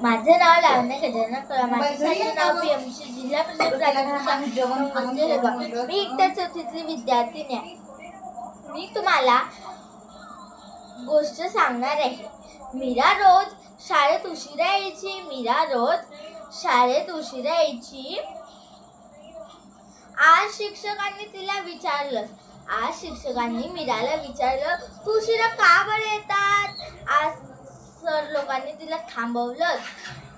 माझे नाव लावण्य गजानन कळम. माझे नाव पीएमसी जिल्हा परिषद प्राथमिक शाळा. मी इयत्ता चौथीतली विद्यार्थिनी आहे. मी तुम्हाला गोष्ट सांगणार आहे. मीरा रोज शाळेत उशिरा यायची. मीरा रोज शाळेत उशिरा यायची. आज शिक्षकांनी तिला विचारलं. आज शिक्षकांनी मीराला विचारलं, तू उशिरा का बरं येतात? आज सर लोकांनी तिला थांबवलं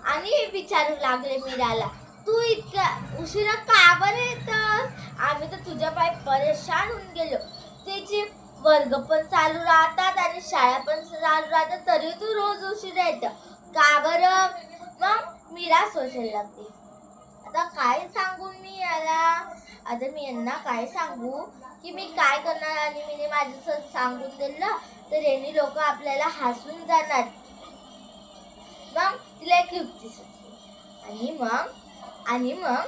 आणि विचारू लागले मीराला, तू इतक्या उशिरा का बरं येतस? आम्ही तर तुझ्या पाय परेशान होऊन गेलो. तिचे वर्ग पण चालू राहतात आणि शाळा पण चालू राहतात, तरी तू रोज उशिरा येतं का बरं? मग मीरा सोचायला लागते, आता काय सांगू मी याला? आता मी यांना काय सांगू की मी काय करणार? आणि मी माझं सांगून दिलं तर यांनी लोक आपल्याला हसून जाणार. मग तिला एक युक्ती सुचली आणि मग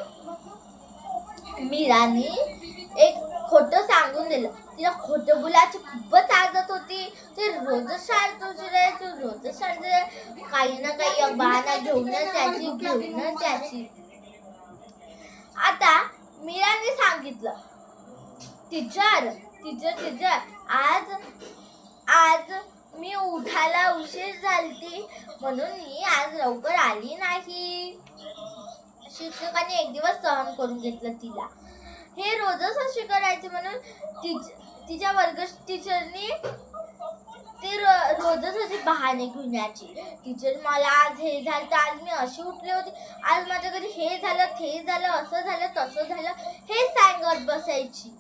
मीरानी एक खोटं सांगून दिलं. तिला खोटं बोलायची खूपच आदत होती. ते रोजच शाळेत उशिरा यायची, रोजच शाळेत काही ना काही बहाणा घेऊनच यायची. आता मीराने सांगितलं, टीचर आज मी उठायला उशीर झालती म्हणून मी आज लवकर आली नाही. शिक्षकांनी एक दिवस सहन करून घेतलं तिला. हे रोजच अशी करायचे म्हणून तिच्या वर्ग टीचरनी ते रोजच असे बहाणे घेऊन यायची. टीचर, मला आज हे झालं, तर आज मी अशी उठली होती, आज माझ्या घरी हे झालं, ते झालं, असं झालं, तसं झालं, हे सांगत बसायची.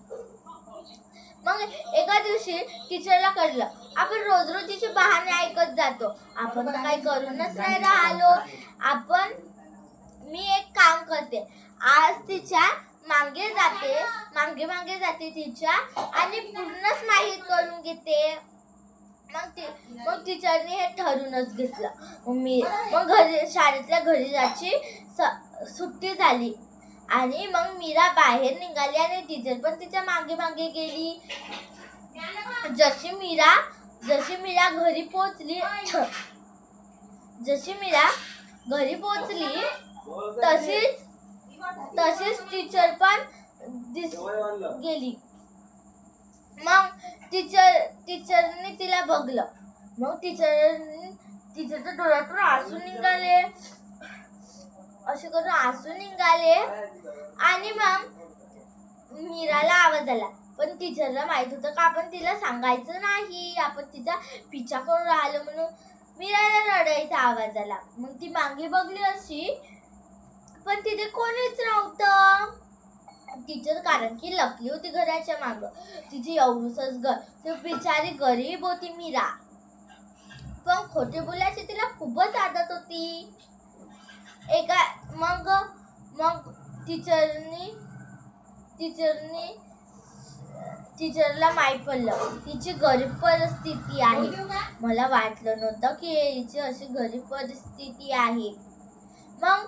मग एका दिवशी टीचरला कळलं, आपण रोज तिचे बहाणे ऐकत जातो, आपण तर काही करूनच नाही राहिलो. मी एक काम करते, आज तिच्या मागे जाते तिच्या आणि पूर्णच माहीत करून घेते. मग टीचरने हे ठरूनच घेतलं. मग शाळेतल्या घरी जायची सुट्टी झाली आणि मग मीरा बाहेर निघाली आणि टीचर पण तिच्या मागे गेली. जशी मीरा घरी पोहोचली तशीच टीचर पण गेली. मग टीचरने तिला बघलं. मग टीचरच्या डोळ्यातून आसू निघाले आणि मग मीराला आवाज आला. पण टीचरला माहित होतं का आपण तिला सांगायचं नाही, आपण तिचा पिछा करून राहिलो म्हणून. मीराला रडायचा आवाज आला. मग ती मागे बघली अशी, पण तिथे कोणीच नव्हतं. टीचर कारण की लपली होती घराच्या मागं. तिची एवढंच घर, ती बिचारी गरीब होती मीरा, पण खोटे बोलायची तिला खूपच आदत होती. मग टीचरला माहित पडलं तिची गरीब परिस्थिती आहे. मला वाटलं नव्हतं की हिची अशी गरीब परिस्थिती आहे. मग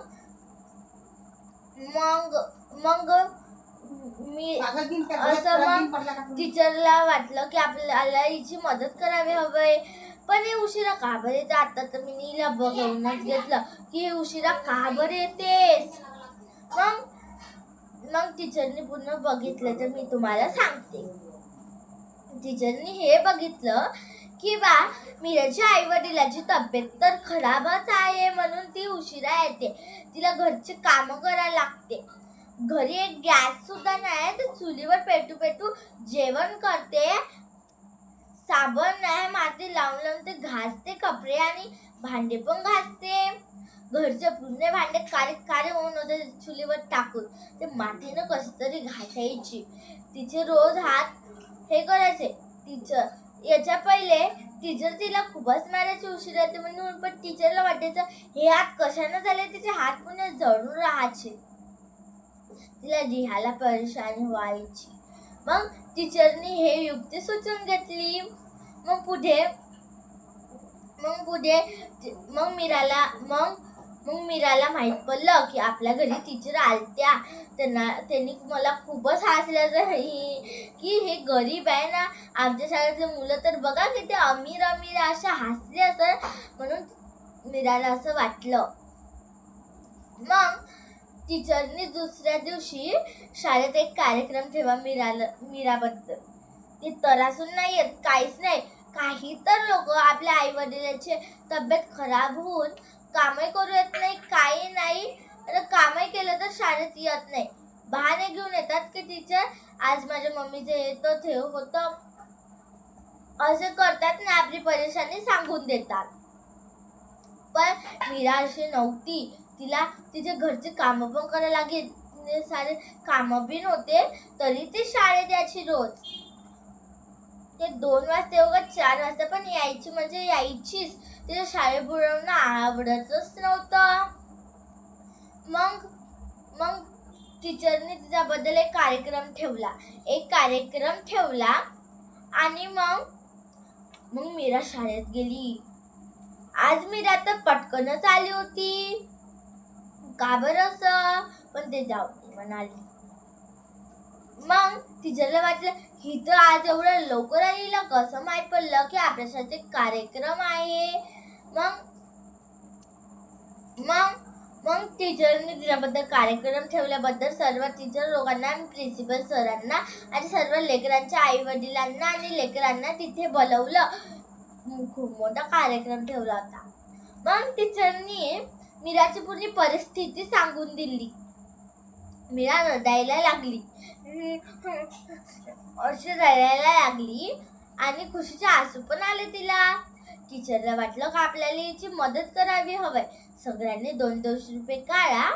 टीचरला वाटलं की आपल्याला हिची मदत करावी हवी. पण हे उशिरा का बरं येते? आता तर मी हिला बघूनच घेतलं की हे उशिरा का बरं येतेस. मग टीचरने पूर्ण बघितलं तर मी तुम्हाला सांगते. टीचरने हे बघितलं की मीराच्या आई वडिलांची तब्येत तर खराबच आहे म्हणून ती उशिरा येते. तिला घरची कामं करायला लागते. घरी एक गॅस सुद्धा नाही, तर चुलीवर पेटू जेवण करते. साबण नाही, माती लावून ते घासते कपडे आणि भांडे पण घासते. घरचे पूर्ण भांडे काळे होऊन होते चुलीवर टाकून ते मातीनं कसं तरी घासायची. तिचे रोज हात हे करायचे. याच्या पहिले टीचर तिला खूपच मारायची उशिरा येते म्हणून. पण टीचरला वाटायचं हे हात कशाने झाले, तिचे हात पुन्हा जळून राहायचे. तिला लिहायला परेशानी व्हायची. मग टीचरनी हे युक्ती सुचवून घेतली. मग मीराला माहित पडलं की आपल्या घरी टीचर आलत्या. त्यांनी मला खूपच हसलं की हे गरीब आहे ना, आमच्या शाळेतले मुलं तर बघा किती अमीर अशा हसले असं. म्हणून मीराला असं वाटलं. मग टीचरनी दुसऱ्या दिवशी शाळेत एक कार्यक्रम ठेवा मीराबद्दल. ती तरासून नाही येत, काहीच नाही. काही तर लोक आपल्या आई वडिलांची तब्येत खराब होऊन कामही करू येत नाही, काही नाही. कामही केलं तर शाळेत येत नाही. बहाणे घेऊन येतात की टीचर आज माझ्या मम्मीचं येतं ते होतं, असे करतात ना, आपली परेशानी सांगून देतात. पण मीरा अशी नव्हती. तिला तिचे घरचे कामं पण करायला लागेल, सारे कामं बी नव्हते तरी ती शाळेत यायची रोज. ते 2 वाजता येऊ का 4 वाजता पण यायची म्हणजे यायचीच. तिला शाळेत बुडवणं आवडतच नव्हतं. मग टीचरने तिच्याबद्दल एक कार्यक्रम ठेवला आणि मग मीरा शाळेत गेली. आज मीरा तर पटकनच आली होती. का बरं असं? पण ते जाऊ दे म्हणाली. मग टीचरला वाटलं ही तर आज एवढं लवकर आलीला कसं माहीत पडलं की आपल्यासाठी कार्यक्रम आहे. मग टीचरने तिच्याबद्दल कार्यक्रम ठेवल्याबद्दल सर्व टीचर लोकांना, प्रिन्सिपल सरांना आणि सर्व लेकरांच्या आई वडिलांना आणि लेकरांना तिथे बोलवलं. खूप मोठा कार्यक्रम ठेवला होता. मग टीचरनी मीराची पूर्ण परिस्थिती सांगून दिली. मीरा रडायला लागली, अशी रडायला लागली आणि खुशीचे आसू पण आले तिला. टीचरला वाटलं का आपल्याला हिची मदत करावी हवंय. सगळ्यांनी 200 रुपये काढा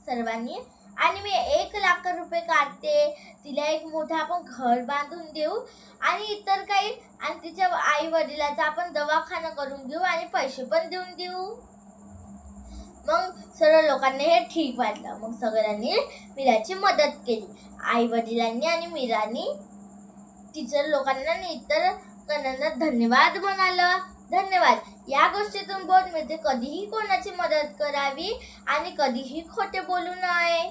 सर्वांनी, आणि मी 1,00,000 रुपये काढते. तिला एक मोठं आपण घर बांधून देऊ आणि इतर काही, आणि तिच्या आई वडिलाचा आपण दवाखाना करून घेऊ आणि पैसे पण देऊन देऊ. मग सर्व लोकांना हे ठीक वाटलं. मग सगळ्यांनी मीराची मदत केली. आई वडिलांनी आणि मीरानी टीचर लोकांना आणि इतर जणांना धन्यवाद म्हणालं. धन्यवाद. या गोष्टीतून बोध मिळते कधीही कोणाची मदत करावी आणि कधीही खोटे बोलू नये.